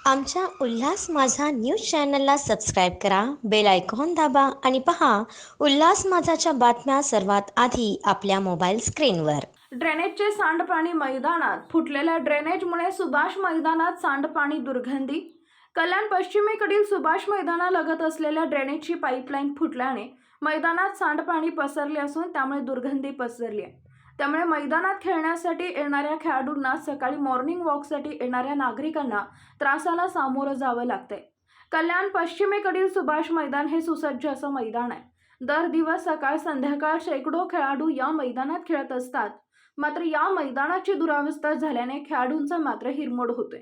आमच्या उल्हास माझा न्यूज चॅनलला सबस्क्राईब करा, बेल आयकॉन दाबा आणि पहा उल्हास माझाच्या बातम्या सर्वात आधी आपल्या मोबाईल स्क्रीनवर. ड्रेनेजचे सांडपाणी मैदानात. फुटलेल्या ड्रेनेजमुळे सुभाष मैदानात सांडपाणी दुर्गंधी. कल्याण पश्चिमेकडील सुभाष मैदानालगत असलेल्या ड्रेनेजची पाईपलाईन फुटल्याने मैदानात सांडपाणी पसरले असून त्यामुळे दुर्गंधी पसरली आहे. त्यामुळे मैदानात खेळण्यासाठी येणाऱ्या खेळाडूंना सकाळी मॉर्निंग वॉकसाठी येणाऱ्या नागरिकांना त्रासाला सामोरं जावं लागतंय. कल्याण पश्चिमेकडील सुभाष मैदान हे सुसज्ज असं मैदान आहे. दर दिवस सकाळ संध्याकाळ शेकडो खेळाडू या मैदानात खेळत असतात. मात्र या मैदानाची दुरावस्था झाल्याने खेळाडूंचा मात्र हिरमोड होतोय.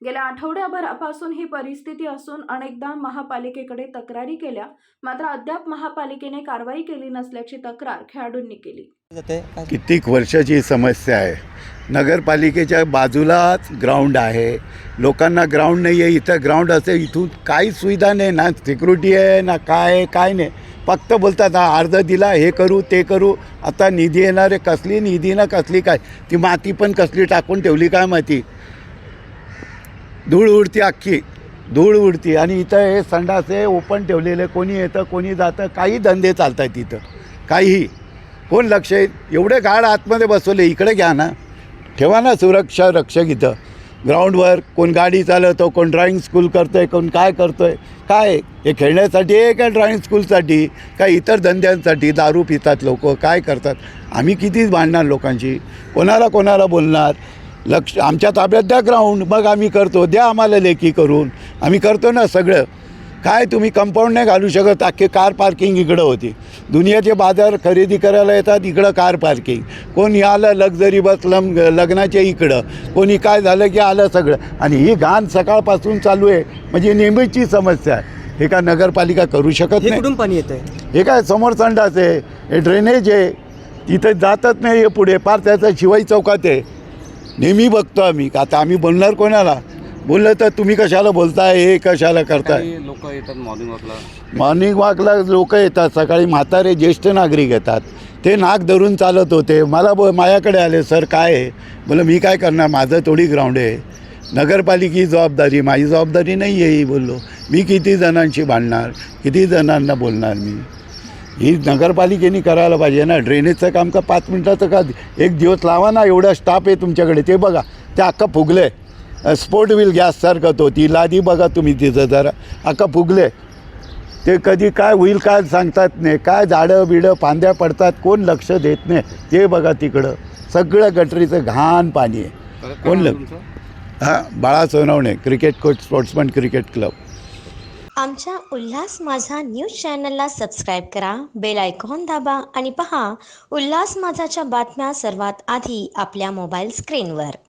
गेल्या आठवड्याभरापासून ही परिस्थिती असून अनेकदा महापालिकेकडे तक्रारी केल्या, मात्र अद्याप महापालिकेने कारवाई केली नसल्याची तक्रार खेळाडूंनी केली. कित्येक वर्षाची समस्या आहे. नगरपालिकेच्या बाजूलाच ग्राउंड आहे, लोकांना ग्राउंड नाही आहे. इथं ग्राउंड असेल, इथून काही सुविधा नाही, ना सिक्युरिटी आहे ना काय नाही. फक्त बोलतात हा अर्ज दिला, हे करू ते करू. आता निधी येणार आहे, कसली निधी ना कसली काय, ती माती पण कसली टाकून ठेवली काय माहिती. धूळ उडती, अख्खी धूळ उडती. आणि इथं हे संडासे ओपन ठेवलेले, कोणी येतं कोणी जातं, काही धंदे चालत आहेत इथं. काही कोण लक्ष आहे. एवढे गाड आतमध्ये बसवले, इकडे घ्या ना, ठेवा ना सुरक्षा रक्षक इथं ग्राउंडवर. कोण गाडी चालवतो, कोण ड्रॉईंग स्कूल करतो आहे, कोण काय करतो आहे. काय हे खेळण्यासाठी आहे का ड्रॉईंग स्कूलसाठी, काय इतर धंद्यांसाठी. दारू पितात लोक, काय करतात. आम्ही किती भांडणार लोकांची, कोणाला बोलणार. लक्ष आमच्या ताब्यात द्या ग्राउंड, मग आम्ही करतो. द्या आम्हाला लेखी करून, आम्ही करतो ना सगळं. काय तुम्ही कंपाऊंड नाही घालू शकत. अख्खे कार पार्किंग इकडं होती. दुनियाचे बाजार खरेदी करायला येतात, इकडं कार पार्किंग. कोणी आलं लक्झरी बस लग्नाच्या इकडं, कोणी काय झालं की आलं सगळं. आणि ही घाण सकाळपासून चालू आहे, म्हणजे नेहमीची समस्या आहे. हे का नगरपालिका करू शकत नाही. कुठून पाणी येतं आहे? हे काय समोर संडास आहे, हे ड्रेनेज आहे, तिथं जातच नाही. हे पुढे पार त्याचा शिवाई चौकात आहे. नेहमी बघतो आम्ही. आता आम्ही बोलणार कोणाला. बोललं तर तुम्ही कशाला बोलताय, हे कशाला करताय. लोक येतात मॉर्निंग वॉकला लोक येतात सकाळी. म्हातारे ज्येष्ठ नागरिक येतात, ते नाक धरून चालत होते. मला माझ्याकडे आले, सर काय आहे. बोलं मी काय करणार, माझं थोडी ग्राउंड आहे. नगरपालिकेची जबाबदारी, माझी जबाबदारी नाही आहे ही. बोललो मी किती जणांशी भांडणार, किती जणांना बोलणार मी. ही नगरपालिकेने करायला पाहिजे ना. ड्रेनेजचं काम का 5 मिनटाचं का, एक दिवस लावा ना. एवढा स्टाफ आहे तुमच्याकडे. ते बघा, ते अख्खं फुगलं आहे. स्पोर्ट व्हील गॅससारखं तो, ती लादी बघा तुम्ही तिथं जरा, अख्खं फुगले. ते कधी काय होईल काय सांगतात नाही. काय झाडं बिडं फांद्या पडतात, कोण लक्ष देत नाही. ते बघा तिकडं सगळं गटरीचं घाण पाणी आहे. कोण हां, बाळा Sonawane, cricket coach, sportsman cricket club. आमच्या उल्हास माझा न्यूज चॅनलला सबस्क्राईब करा, बेल आयकॉन दाबा आणि पहा उल्हास माझाच्या बातम्या सर्वात आधी आपल्या मोबाईल स्क्रीनवर.